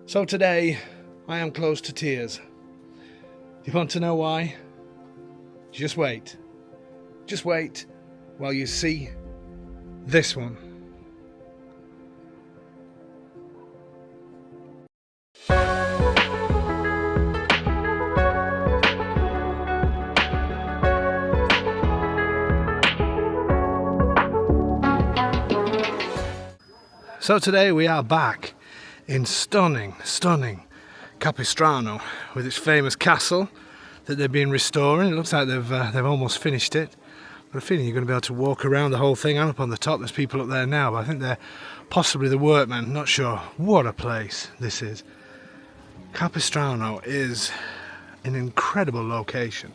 So today I am close to tears. You want to know why? Just wait. Just wait while you see this one. So today we are back in stunning Capistrano with its famous castle that they've been restoring. It looks like they've almost finished it. But I feeling you're going to be able to walk around the whole thing and up on the top. There's people up there now, but I think they're possibly the workmen, not sure. What a place this is. Capistrano is an incredible location.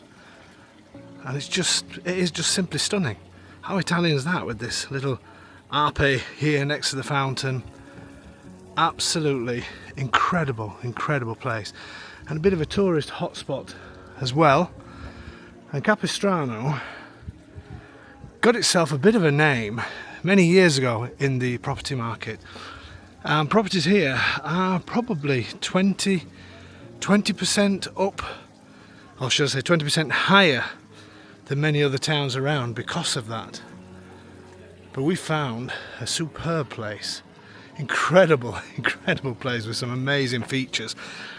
And it is just simply stunning. How Italian is that with this little Arpe here next to the fountain? Absolutely incredible place, and a bit of a tourist hotspot as well. And Capistrano got itself a bit of a name many years ago in the property market. Properties here are probably 20% up, or should I say 20% higher than many other towns around because of that. But we found a superb place. Incredible place with some amazing features.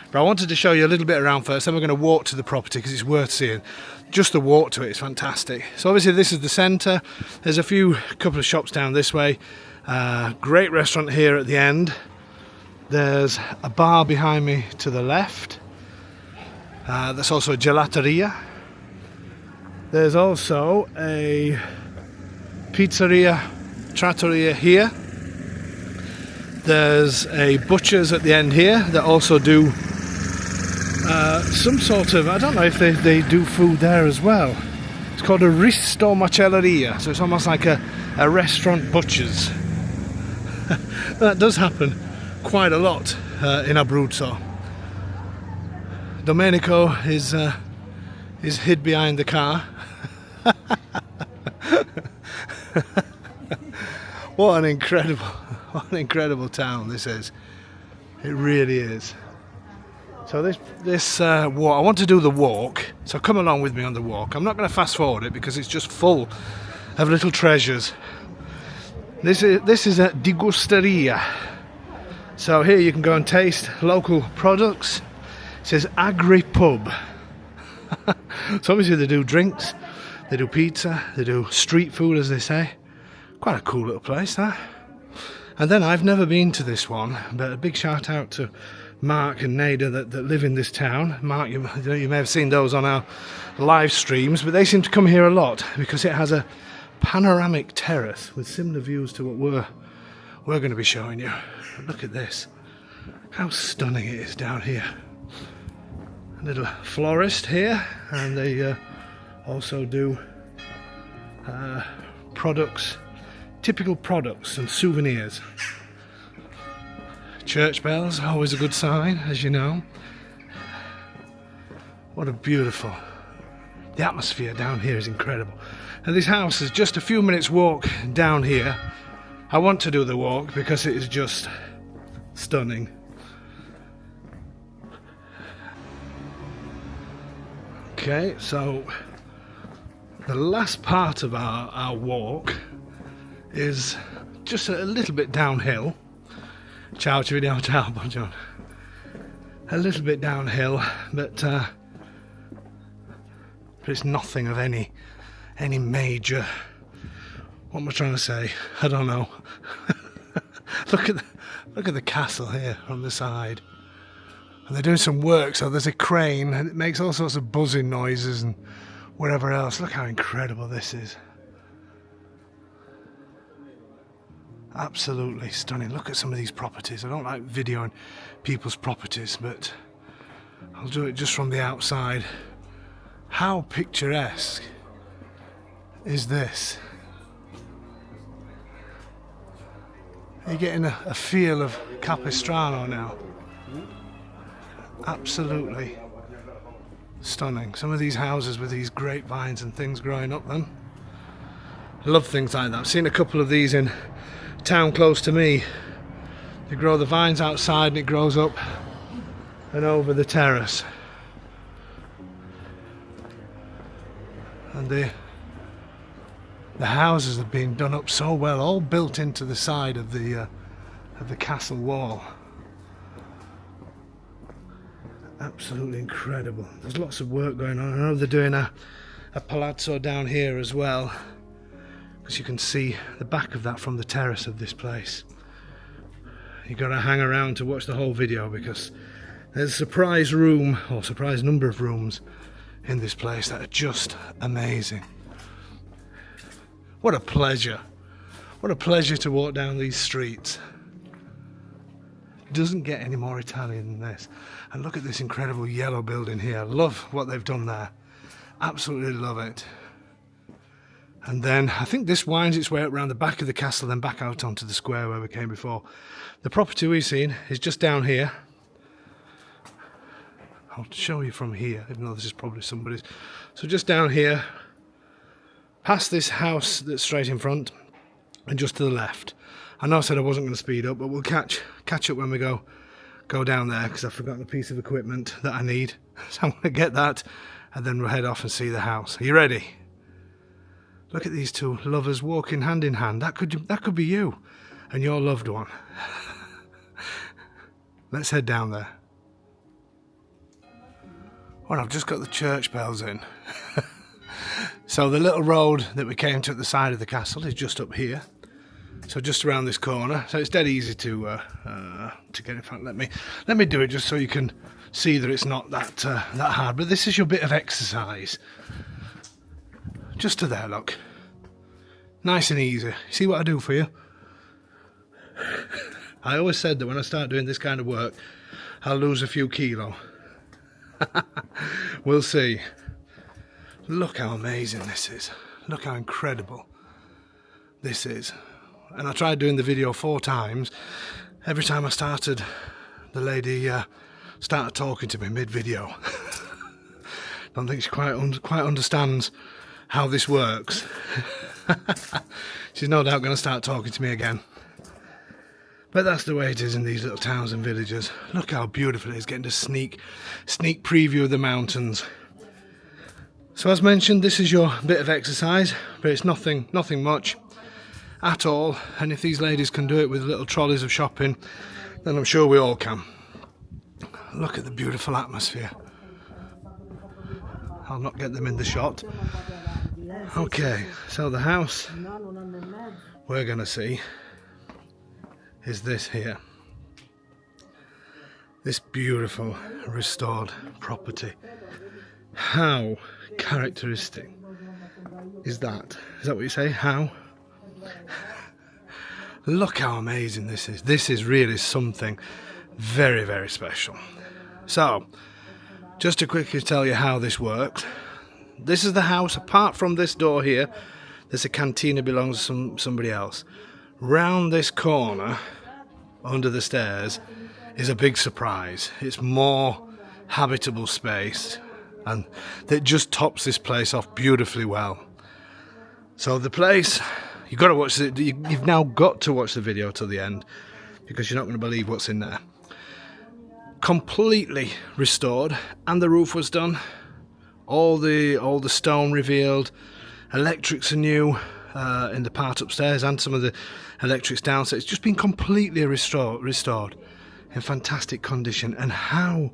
But I wanted to show you a little bit around first, then we're going to walk to the property because it's worth seeing. Just the walk to it is fantastic. So obviously this is the centre. There's a couple of shops down this way. Great restaurant here at the end. There's a bar behind me to the left. There's also a gelateria. There's also a pizzeria, trattoria here. There's a butcher's at the end here that also do some sort of, I don't know if they do food there as well. It's called a risto macelleria, so it's almost like a restaurant butcher's. That does happen quite a lot in Abruzzo. Domenico is hid behind the car. What an incredible town this is. It really is. So this walk, I want to do the walk, so come along with me on the walk. I'm not going to fast forward it because it's just full of little treasures. This is a degusteria. So here you can go and taste local products. It says Agri Pub. So obviously they do drinks, they do pizza, they do street food as they say. Quite a cool little place, that. And then I've never been to this one, but a big shout out to Mark and Nada that live in this town. Mark, you may have seen those on our live streams, but they seem to come here a lot because it has a panoramic terrace with similar views to what we're going to be showing you. But look at this. How stunning it is down here. A little florist here, and they also do products, typical products and souvenirs. Church bells, always a good sign, as you know. What a beautiful, the atmosphere down here is incredible. And this house is just a few minutes walk down here. I want to do the walk because it is just stunning. Okay, so the last part of our walk is just a little bit downhill. Ciao, ci vediamo, ciao, buongiorno. A little bit downhill, but it's nothing of any major. What am I trying to say? I don't know. Look at the castle here on the side. And they're doing some work, so there's a crane and it makes all sorts of buzzing noises and whatever else. Look how incredible this is. Absolutely stunning. Look at some of these properties. I don't like videoing people's properties, but I'll do it just from the outside. How picturesque is this? You're getting a feel of Capistrano now. Absolutely stunning. Some of these houses with these grapevines and things growing up them. I love things like that. I've seen a couple of these in a town close to me They grow the vines outside and it grows up and over the terrace. And the houses have been done up so well, all built into the side of the castle wall. Absolutely incredible. There's lots of work going on. I know they're doing a palazzo down here as well, because you can see the back of that from the terrace of this place. You've got to hang around to watch the whole video, because there's a surprise room, or surprise number of rooms in this place that are just amazing. What a pleasure. What a pleasure to walk down these streets. It doesn't get any more Italian than this. And look at this incredible yellow building here. Love what they've done there. Absolutely love it. And then I think this winds its way up around the back of the castle, then back out onto the square where we came before. The property we've seen is just down here. I'll show you from here, even though this is probably somebody's. So just down here, past this house that's straight in front, and just to the left. I know I said I wasn't going to speed up, but we'll catch up when we go down there, because I've forgotten a piece of equipment that I need. So I'm going to get that, and then we'll head off and see the house. Are you ready? Look at these two lovers walking hand in hand. That could be you and your loved one. Let's head down there. Well, I've just got the church bells in. So the little road that we came to at the side of the castle is just up here. So just around this corner. So it's dead easy to get. In fact, let me do it just so you can see that it's not that hard. But this is your bit of exercise. Just to there, look. Nice and easy. See what I do for you? I always said that when I start doing this kind of work, I'll lose a few kilo. We'll see. Look how amazing this is. Look how incredible this is. And I tried doing the video 4 times. Every time I started, the lady started talking to me mid-video. Don't think she quite understands how this works. She's no doubt going to start talking to me again. But that's the way it is in these little towns and villages. Look how beautiful it is, getting a sneak preview of the mountains. So as mentioned, this is your bit of exercise, but it's nothing much at all. And if these ladies can do it with little trolleys of shopping, then I'm sure we all can. Look at the beautiful atmosphere. I'll not get them in the shot. Okay, so the house we're going to see is this here. This beautiful restored property. How characteristic is that? Is that what you say? How? Look how amazing this is. This is really something very, very special. So, just to quickly tell you how this works. This is the house. Apart from this door here, there's a cantina belongs to somebody else. Round this corner, under the stairs, is a big surprise. It's more habitable space, and that just tops this place off beautifully well. So the place, you've got to watch it. You've now got to watch the video till the end, because you're not going to believe what's in there. Completely restored, and the roof was done. All the stone revealed. Electrics are new in the part upstairs, and some of the electrics downstairs. It's just been completely restored in fantastic condition. And how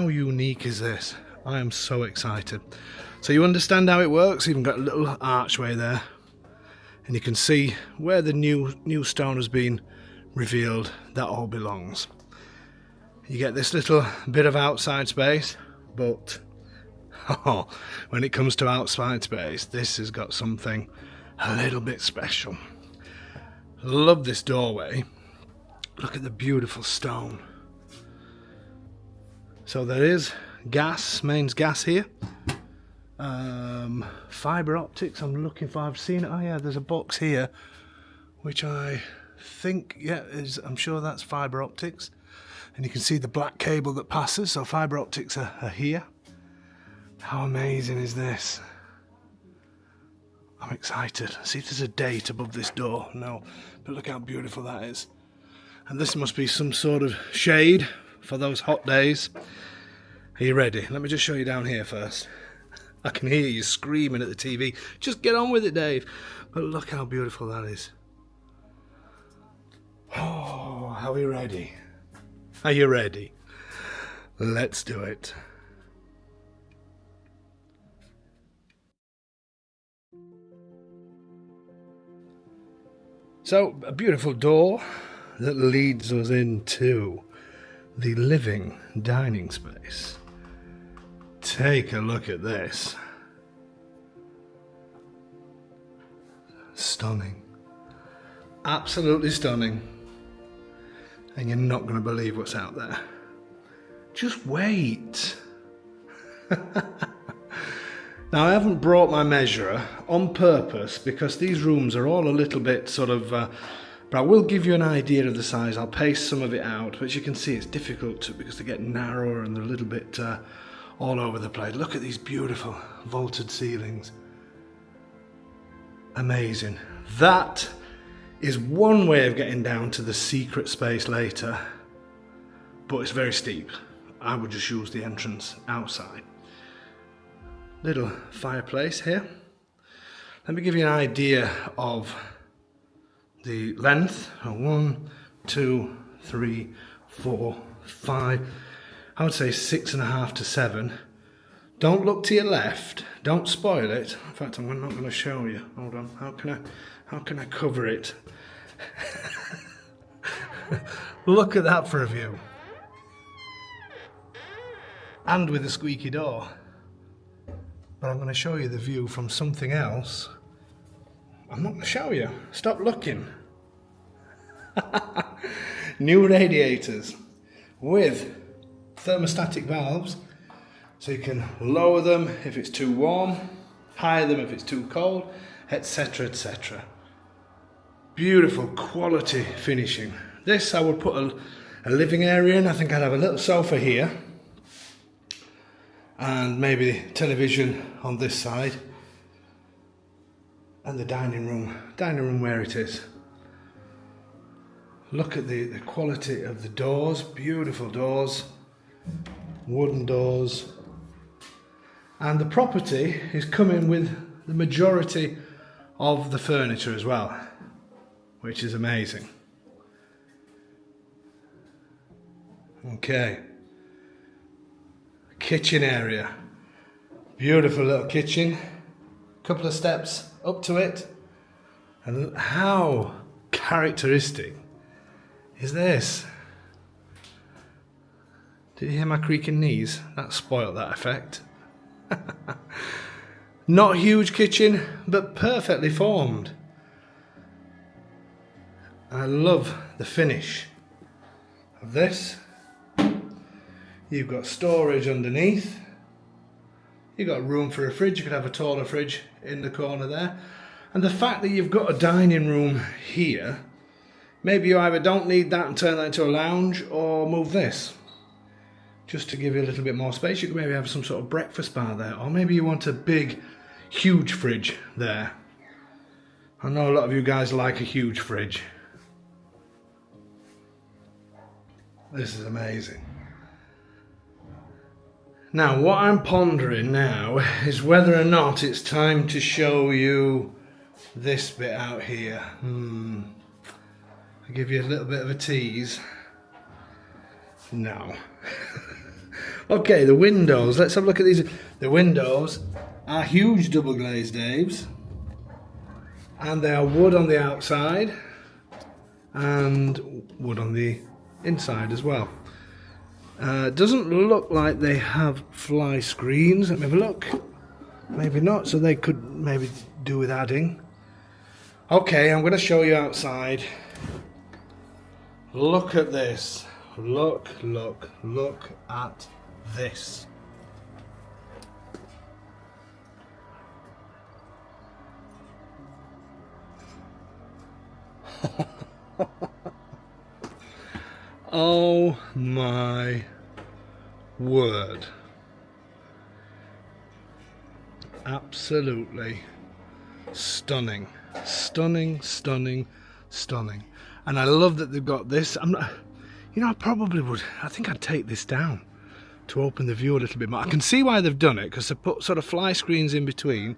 unique is this? I am so excited. So you understand how it works. Even got a little archway there, and you can see where the new stone has been revealed. That all belongs. You get this little bit of outside space, but when it comes to outside space, this has got something a little bit special. Love this doorway. Look at the beautiful stone. So there is mains gas here. Fibre optics I'm looking for. I've seen it. Oh yeah, there's a box here, which I think, I'm sure that's fibre optics. And you can see the black cable that passes, so fibre optics are here. How amazing is this? I'm excited. See if there's a date above this door. No, but look how beautiful that is. And this must be some sort of shade for those hot days. Are you ready? Let me just show you down here first. I can hear you screaming at the TV. Just get on with it, Dave. But look how beautiful that is. Oh, are we ready? Are you ready? Let's do it. So, a beautiful door that leads us into the living dining space. Take a look at this. Stunning. Absolutely stunning. And you're not going to believe what's out there. Just wait. Now, I haven't brought my measurer on purpose because these rooms are all a little bit sort of, but I will give you an idea of the size. I'll pace some of it out, but as you can see, it's difficult because they get narrower and they're a little bit all over the place. Look at these beautiful vaulted ceilings. Amazing. That is one way of getting down to the secret space later, but it's very steep. I would just use the entrance outside. Little fireplace here. Let me give you an idea of the length. 1, 2, 3, 4, 5. I would say 6.5 to 7. Don't look to your left. Don't spoil it. In fact, I'm not going to show you. Hold on. How can I cover it? Look at that for a view. And with a squeaky door. But I'm going to show you the view from something else. I'm not going to show you. Stop looking. New radiators with thermostatic valves, so you can lower them if it's too warm, higher them if it's too cold, etc, etc. Beautiful quality finishing. This I would put a living area in. I think I'd have a little sofa here and maybe television on this side, and the dining room where it is. Look at the quality of the doors, beautiful doors, wooden doors, and the property is coming with the majority of the furniture as well, which is amazing. Okay. Kitchen area. Beautiful little kitchen. Couple of steps up to it. And how characteristic is this? Did you hear my creaking knees? That spoiled that effect. Not a huge kitchen, but perfectly formed. I love the finish of this. You've got storage underneath. You've got room for a fridge. You could have a taller fridge in the corner there. And the fact that you've got a dining room here, maybe you either don't need that and turn that into a lounge, or move this just to give you a little bit more space. You could maybe have some sort of breakfast bar there, or maybe you want a big, huge fridge there. I know a lot of you guys like a huge fridge. This is amazing. Now, what I'm pondering now is whether or not it's time to show you this bit out here. I'll give you a little bit of a tease. No. Okay, the windows. Let's have a look at these. The windows are huge double glazed, Daves. And they are wood on the outside and wood on the inside as well. Doesn't look like they have fly screens. Let me have a look. Maybe not, so they could maybe do with adding. Okay, I'm going to show you outside. Look at this. Look at this. Oh my word. Absolutely stunning. Stunning, stunning, stunning. And I love that they've got this. I'm not, you know, I think I'd take this down to open the view a little bit more. I can see why they've done it, because they put sort of fly screens in between,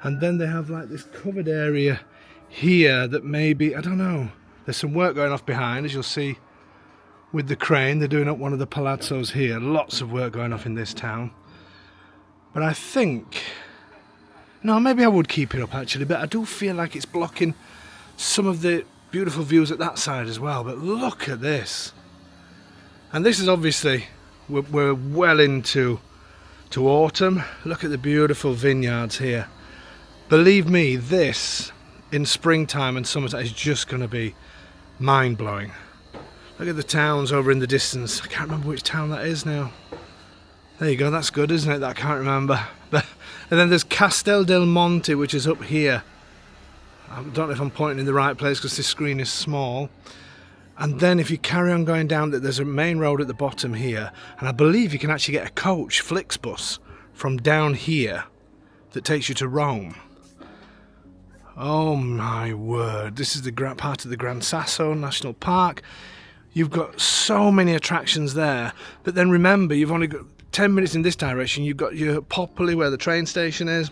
and then they have like this covered area here that maybe, I don't know, there's some work going off behind, as you'll see with the crane. They're doing up one of the palazzos here. Lots of work going off in this town. But I think, no, maybe I would keep it up actually, but I do feel like it's blocking some of the beautiful views at that side as well. But look at this. And this is obviously, we're well into autumn. Look at the beautiful vineyards here. Believe me, this in springtime and summertime is just going to be mind-blowing. Look at the towns over in the distance. I can't remember which town that is now. There you go, that's good, isn't it? That I can't remember. And then there's Castel del Monte, which is up here. I don't know if I'm pointing in the right place because this screen is small. And then if you carry on going down, there's a main road at the bottom here. And I believe you can actually get a coach, Flixbus, from down here that takes you to Rome. Oh my word, this is the part of the Gran Sasso National Park. You've got so many attractions there. But then remember, you've only got 10 minutes in this direction. You've got your Popoli where the train station is.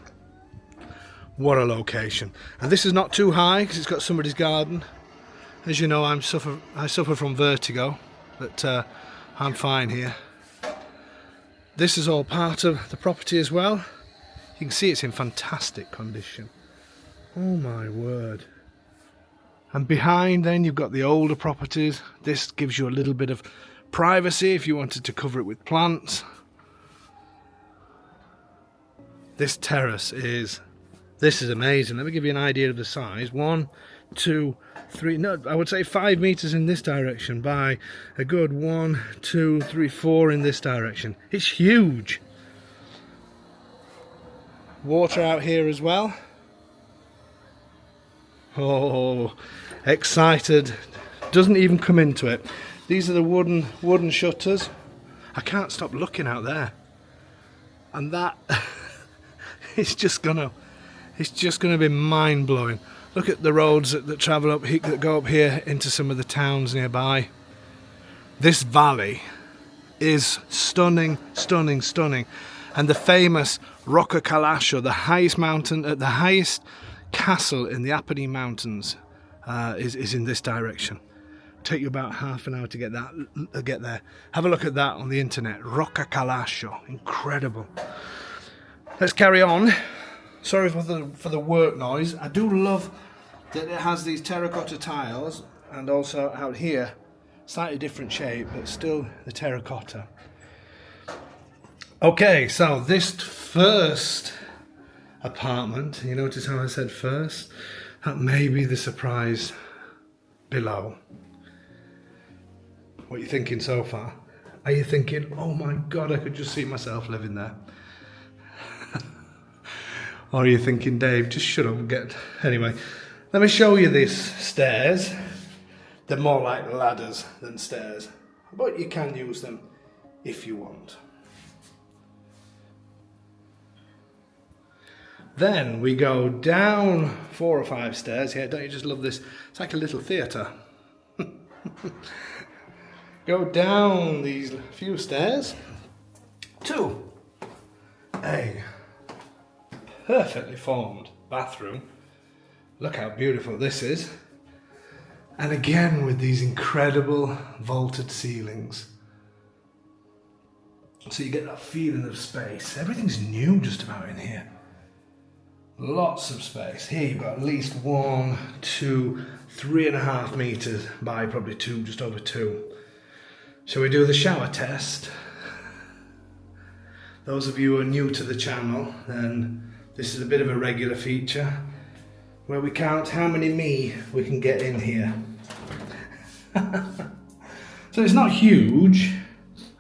What a location. And this is not too high because it's got somebody's garden. As you know, I suffer from vertigo, but I'm fine here. This is all part of the property as well. You can see it's in fantastic condition. Oh my word. And behind then you've got the older properties. This gives you a little bit of privacy if you wanted to cover it with plants. This terrace is amazing. Let me give you an idea of the size. 1, 2, 3, no, I would say 5 meters in this direction by a good 1, 2, 3, 4 in this direction. It's huge. Water out here as well. Oh, excited. Doesn't even come into it. These are the wooden shutters. I can't stop looking out there. And that it's just gonna be mind-blowing. Look at the roads that travel up here, that go up here into some of the towns nearby. This valley is stunning, stunning, stunning. And the famous Rocca Calascio, the highest mountain, the highest castle in the Apennine Mountains, is in this direction. Take you about half an hour to get there. Have a look at that on the internet. Rocca Calascio, incredible. Let's carry on. Sorry for the work noise. I do love that it has these terracotta tiles, and also out here, slightly different shape, but still the terracotta. Okay, so this first apartment, you notice how I said first? That may be the surprise below. What are you thinking so far? Are you thinking, oh my god, I could just see myself living there? Or are you thinking, Dave, just shut up and get... Anyway, let me show you these stairs. They're more like ladders than stairs, but you can use them if you want. Then we go down 4 or 5 stairs here. Don't you just love this? It's like a little theatre. Go down these few stairs to a perfectly formed bathroom. Look how beautiful this is. And again with these incredible vaulted ceilings. So you get that feeling of space. Everything's new just about in here. Lots of space. Here you've got at least 1, 2, 3.5 meters by probably 2, just over 2. Shall we do the shower test? Those of you who are new to the channel, then this is a bit of a regular feature where we count how many we can get in here. So it's not huge.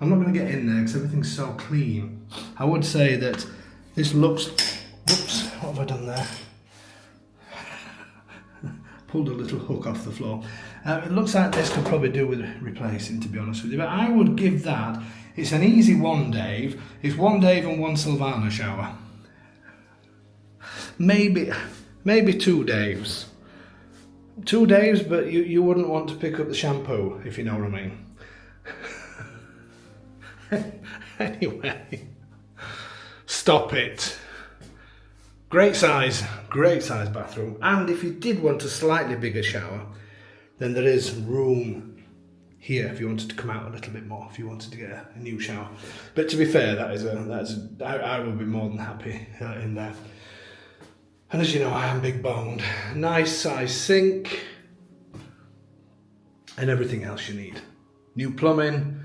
I'm not going to get in there because everything's so clean. I would say that this looks... Whoops, what have I done there? Pulled a little hook off the floor. It looks like this could probably do with replacing, to be honest with you, but I would give that, it's an easy 1 Dave. It's 1 Dave and 1 Silvana shower. Maybe 2 Daves. 2 days, but you wouldn't want to pick up the shampoo, if you know what I mean. Anyway, stop it. Great size bathroom. And if you did want a slightly bigger shower, then there is room here if you wanted to come out a little bit more, if you wanted to get a new shower. But to be fair, I will be more than happy in there. And as you know, I am big boned. Nice size sink and everything else you need. New plumbing,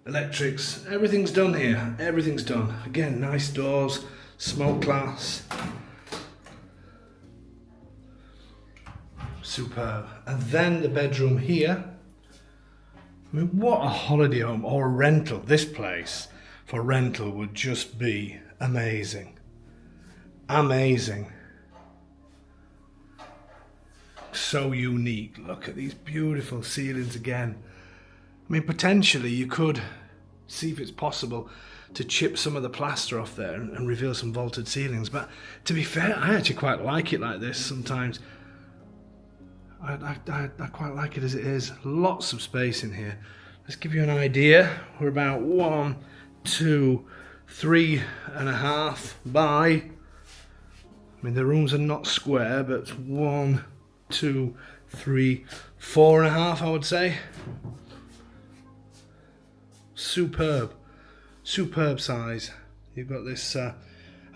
electrics, everything's done here. Everything's done. Again, nice doors, smoke glass. Superb. And then the bedroom here. I mean, what a holiday home or a rental. This place for rental would just be amazing. Amazing. So unique. Look at these beautiful ceilings again. I mean, potentially you could see if it's possible to chip some of the plaster off there and reveal some vaulted ceilings. But to be fair, I actually quite like it like this sometimes. I quite like it as it is. Lots of space in here. Let's give you an idea. We're about 1, 2, 3.5 by. I mean, the rooms are not square, but 1, 2, 3, 4.5, I would say. Superb size. You've got this. I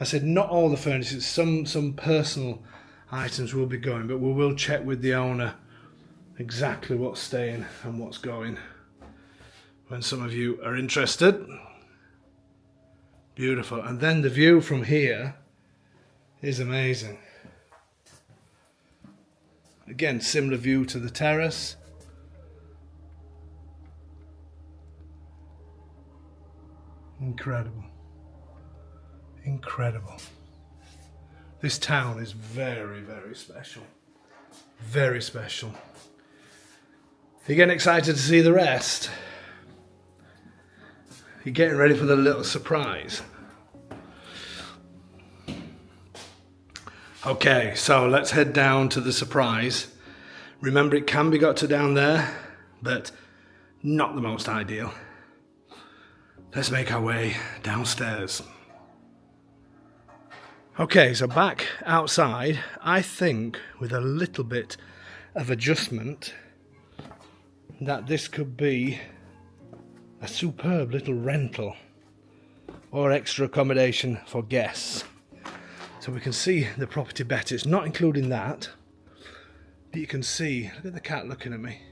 said not all the furniture. Some personal items will be going, but we will check with the owner exactly what's staying and what's going when some of you are interested. Beautiful. And then the view from here is amazing. Again, similar view to the terrace. Incredible. This town is very, very special. Very special. You're getting excited to see the rest? You're getting ready for the little surprise? Okay, so let's head down to the surprise. Remember, it can be got to down there, but not the most ideal. Let's make our way downstairs. Okay, so back outside, I think with a little bit of adjustment that this could be a superb little rental or extra accommodation for guests. So we can see the property better. It's not including that, but you can see, look at the cat looking at me.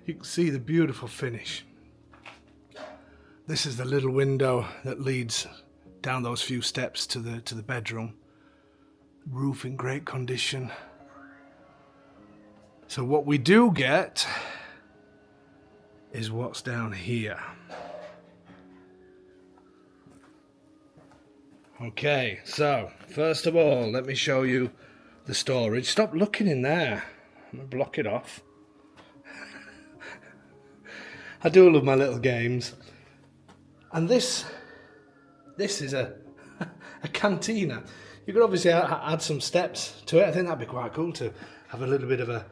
You can see the beautiful finish. This is the little window that leads down those few steps to the bedroom. Roof in great condition. So what we do get is what's down here. Okay, so first of all, let me show you the storage. Stop looking in there. I'm gonna block it off. I do love my little games. And this is a cantina. You could obviously add some steps to it. I think that'd be quite cool to have a little bit of a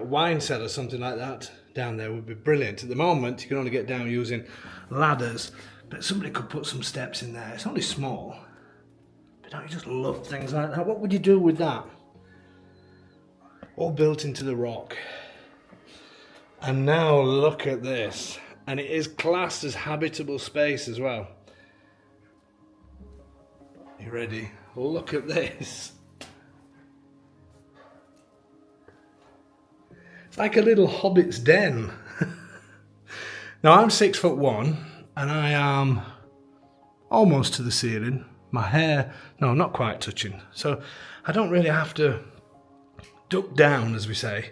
wine cellar, something like that down there would be brilliant. At the moment, you can only get down using ladders, but somebody could put some steps in there. It's only small, but don't you just love things like that? What would you do with that? All built into the rock. And now look at this. And it is classed as habitable space as well. You ready? Look at this. It's like a little hobbit's den. Now I'm 6'1" and I am almost to the ceiling. My hair, no, not quite touching. So I don't really have to duck down, as we say.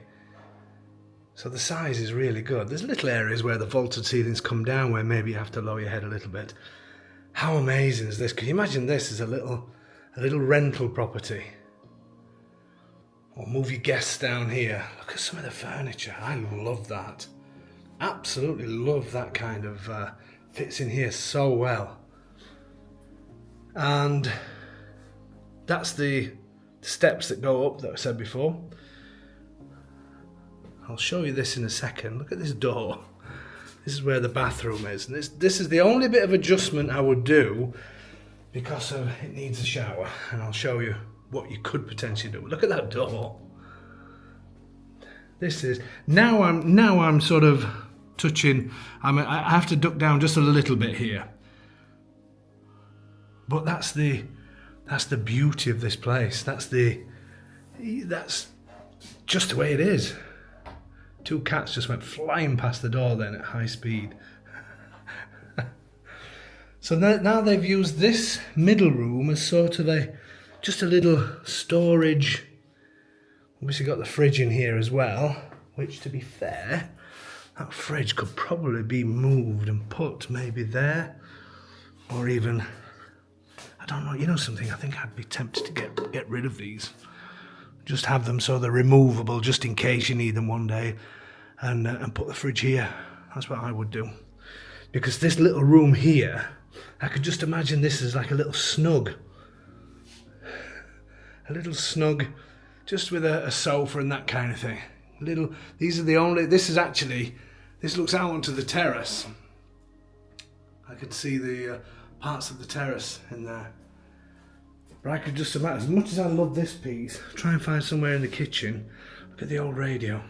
So the size is really good. There's little areas where the vaulted ceilings come down where maybe you have to lower your head a little bit. How amazing is this? Can you imagine this as a little rental property? Or move your guests down here. Look at some of the furniture. I love that. Absolutely love that kind of, fits in here so well. And that's the steps that go up that I said before. I'll show you this in a second. Look at this door. This is where the bathroom is. And this is the only bit of adjustment I would do because it needs a shower. And I'll show you what you could potentially do. Look at that door. This is now I'm sort of touching. I have to duck down just a little bit here. But that's the beauty of this place. That's just the way it is. Two cats just went flying past the door then at high speed. So now they've used this middle room as sort of just a little storage. Obviously got the fridge in here as well, which, to be fair, that fridge could probably be moved and put maybe there, or even, I don't know, you know something, I think I'd be tempted to get rid of these. Just have them so they're removable, just in case you need them one day, and put the fridge here. That's what I would do. Because this little room here, I could just imagine this as like a little snug. A little snug, just with a sofa and that kind of thing. This looks out onto the terrace. I could see the parts of the terrace in there. But I could just imagine, as much as I love this piece, try and find somewhere in the kitchen. Look at the old radio.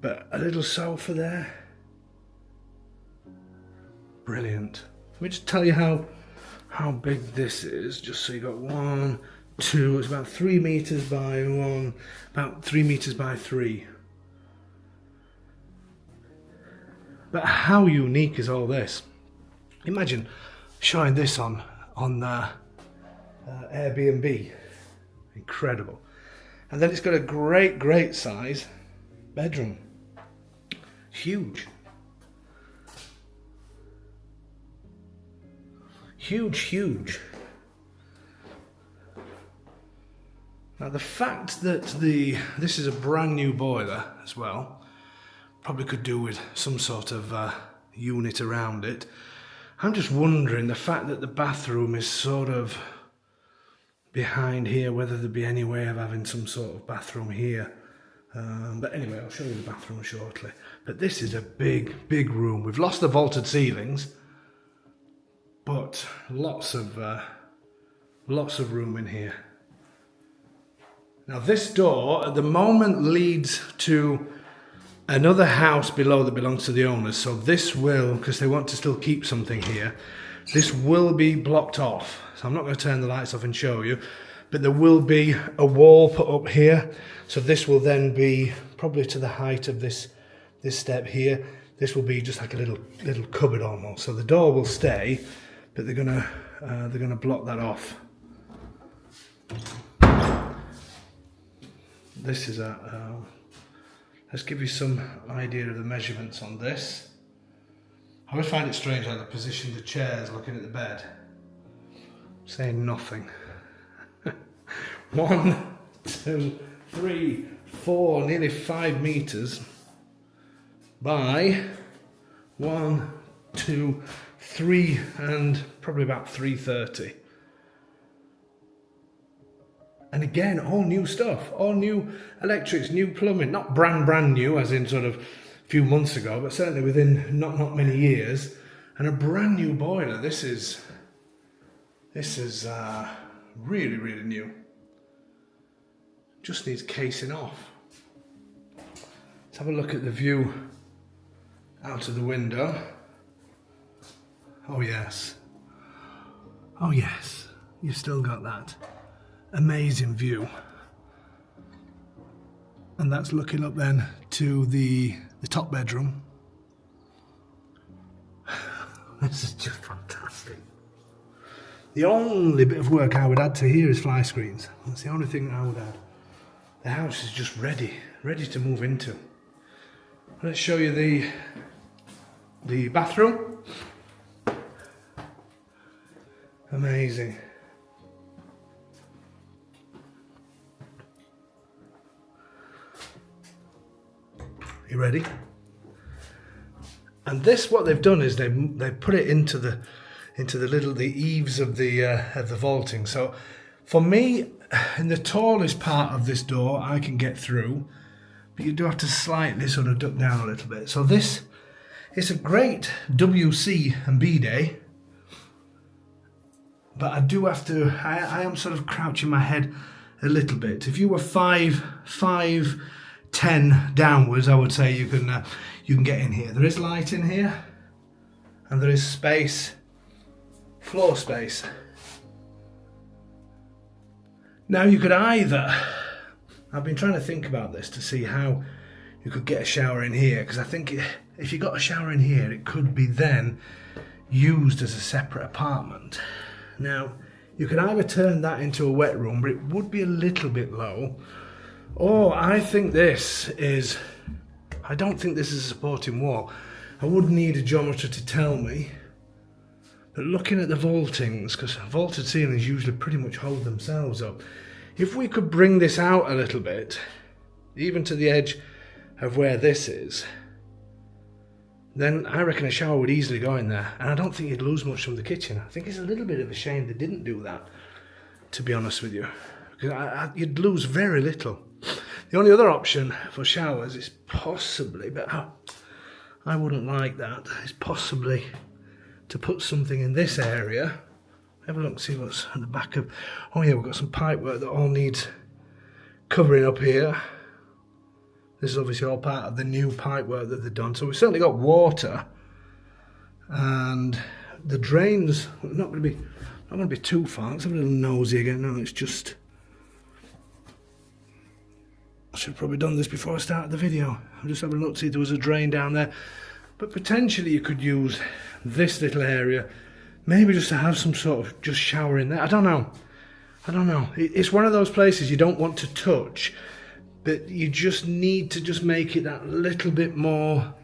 But a little sofa there. Brilliant. Let me just tell you how big this is, just so you got 1, 2, it's about 3 meters by 1, about 3 meters by 3. But how unique is all this? Imagine showing this on Airbnb. Incredible. And then it's got a great size bedroom. Huge. Huge. Now the fact that this is a brand new boiler as well, probably could do with some sort of unit around it. I'm just wondering, the fact that the bathroom is sort of behind here, whether there'd be any way of having some sort of bathroom here. But anyway, I'll show you the bathroom shortly. But this is a big room. We've lost the vaulted ceilings, but lots of room in here. Now this door at the moment leads to another house below that belongs to the owners. So this will, because they want to still keep something here, this will be blocked off. So I'm not going to turn the lights off and show you, but there will be a wall put up here. So this will then be probably to the height of this step here. This will be just like a little cupboard almost. So the door will stay, but they're gonna block that off. This is let's give you some idea of the measurements on this. I always find it strange how they position the chairs looking at the bed, saying nothing. 1, 2, 3, 4, nearly 5 meters by 1, 2, 3, and probably about 330. And again, all new stuff, all new electrics, new plumbing, not brand new as in sort of a few months ago, but certainly within not many years, and a brand new boiler. This is really new. Just needs casing off. Let's have a look at the view out of the window. Oh yes, you've still got that amazing view, and that's looking up then to the top bedroom. This is just fantastic. The only bit of work I would add to here is fly screens. That's the only thing I would add. The house is just ready to move into. Let's show you the bathroom. Amazing. You ready? And this, what they've done is they put it into the eaves of the vaulting. So for me, in the tallest part of this door I can get through, but you do have to slightly sort of duck down a little bit. So this is a great WC and B-day, but I do have to, I am sort of crouching my head a little bit. If you were 5'10" downwards, I would say you can get in here. There is light in here, and there is space, floor space. Now you could either, I've been trying to think about this to see how you could get a shower in here, because I think if you got a shower in here, it could be then used as a separate apartment. Now, you could either turn that into a wet room, but it would be a little bit low, or I think this is, I don't think this is a supporting wall. I would need a geometer to tell me, but looking at the vaultings, because vaulted ceilings usually pretty much hold themselves up, if we could bring this out a little bit, even to the edge of where this is, then I reckon a shower would easily go in there, and I don't think you'd lose much from the kitchen. I think it's a little bit of a shame they didn't do that, to be honest with you, because you'd lose very little. The only other option for showers is possibly, but I wouldn't like that, is possibly to put something in this area. Have a look, see what's at the back of, oh yeah, we've got some pipe work that all needs covering up here. This is obviously all part of the new pipe work that they've done. So we've certainly got water, and the drains not going to be too far. Let's have a little nosy again. No, it's just, I should have probably done this before I started the video. I'm just having a look to see if there was a drain down there. But potentially you could use this little area, maybe just to have some sort of just shower in there. I don't know. It's one of those places you don't want to touch, but you just need to just make it that little bit more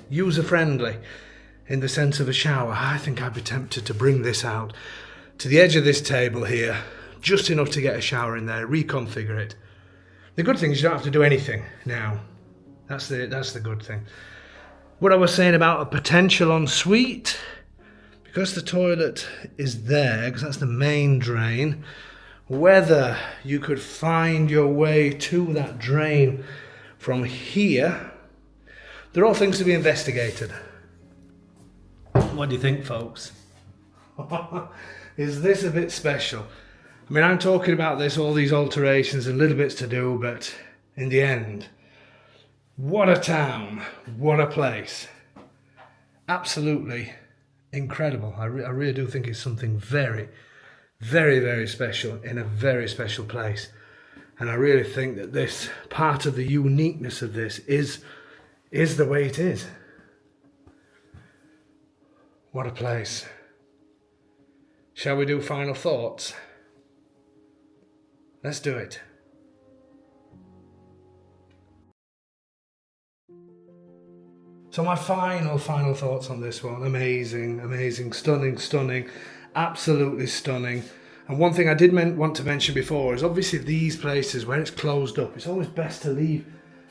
user-friendly in the sense of a shower. I think I'd be tempted to bring this out to the edge of this table here, just enough to get a shower in there, reconfigure it. The good thing is you don't have to do anything now. That's the good thing. What I was saying about a potential ensuite, because the toilet is there, because that's the main drain, whether you could find your way to that drain from here, they're all things to be investigated. What do you think, folks? Is this a bit special? I mean, I'm talking about this, all these alterations and little bits to do, but in the end, what a town, what a place. Absolutely incredible. I really do think it's something very, very, very special in a very special place. And I really think that this part of the uniqueness of this is the way it is. What a place. Shall we do final thoughts? Let's do it. So my final thoughts on this one. Amazing, stunning, absolutely stunning. And one thing I did want to mention before is obviously these places where it's closed up, it's always best to leave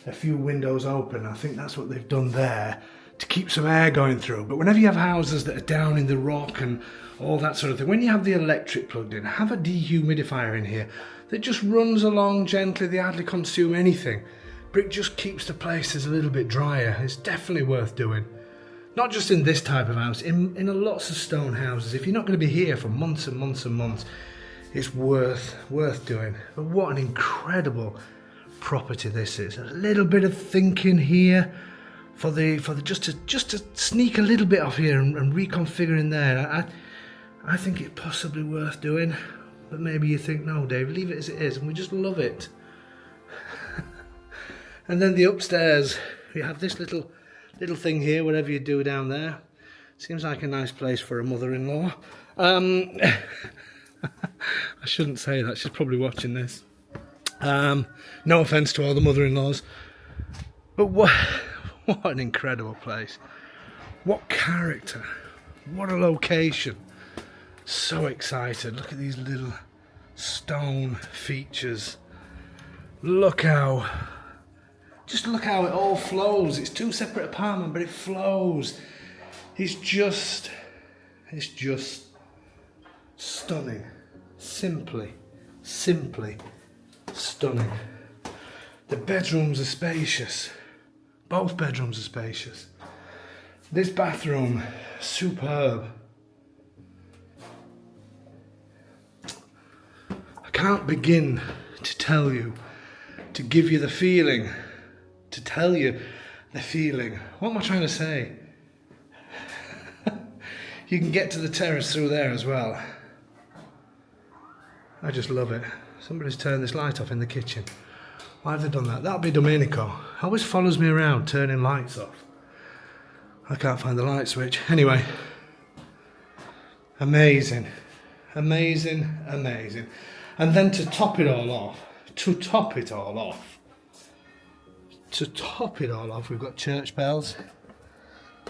a few windows open. I think that's what they've done there to keep some air going through. But whenever you have houses that are down in the rock and all that sort of thing, when you have the electric plugged in, have a dehumidifier in here that just runs along gently. They hardly consume anything, but it just keeps the places a little bit drier. It's definitely worth doing. Not just in this type of house, in lots of stone houses. If you're not going to be here for months and months and months, it's worth doing. But what an incredible property this is. A little bit of thinking here for the just to sneak a little bit off here and reconfigure in there. I think it's possibly worth doing. But maybe you think, no, Dave, leave it as it is, and we just love it. And then the upstairs, you have this little thing here, whatever you do down there. Seems like a nice place for a mother-in-law. I shouldn't say that, she's probably watching this. No offence to all the mother-in-laws. But what an incredible place. What character. What a location. So excited. Look at these little stone features. Just look how it all flows. It's two separate apartments, but it flows. It's just stunning. Simply stunning. The bedrooms are spacious. Both bedrooms are spacious. This bathroom, superb. I can't begin to tell you, to give you the feeling, to tell you the feeling. What am I trying to say? You can get to the terrace through there as well. I just love it. Somebody's turned this light off in the kitchen. Why have they done that? That'll be Domenico. He always follows me around turning lights off. I can't find the light switch. Anyway, amazing, amazing, amazing. And then to top it all off, we've got church bells,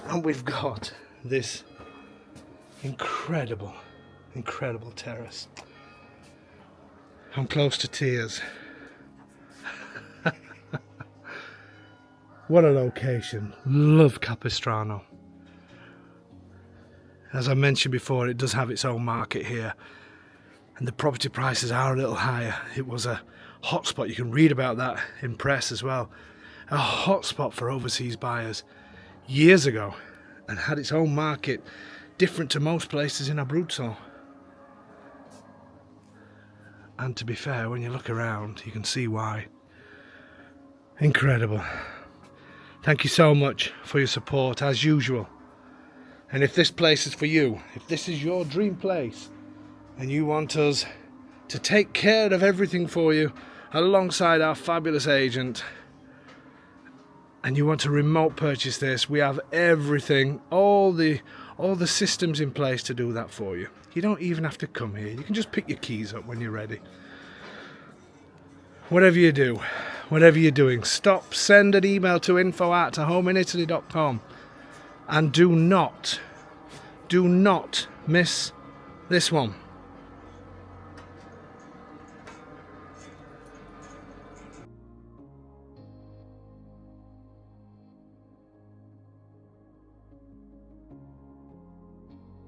and we've got this incredible terrace. I'm close to tears. What a location. Love Capistrano. As I mentioned before, it does have its own market here, and the property prices are a little higher. It was a hotspot. You can read about that in press as well. A hotspot for overseas buyers years ago, and had its own market, different to most places in Abruzzo. And to be fair, when you look around, you can see why. Incredible. Thank you so much for your support, as usual. And if this place is for you, if this is your dream place, and you want us to take care of everything for you, alongside our fabulous agent, and you want to remote purchase this, we have everything, all the systems in place to do that for you. You don't even have to come here. You can just pick your keys up when you're ready. Whatever you do, whatever you're doing, send an email to info@homeinitaly.com, and do not miss this one.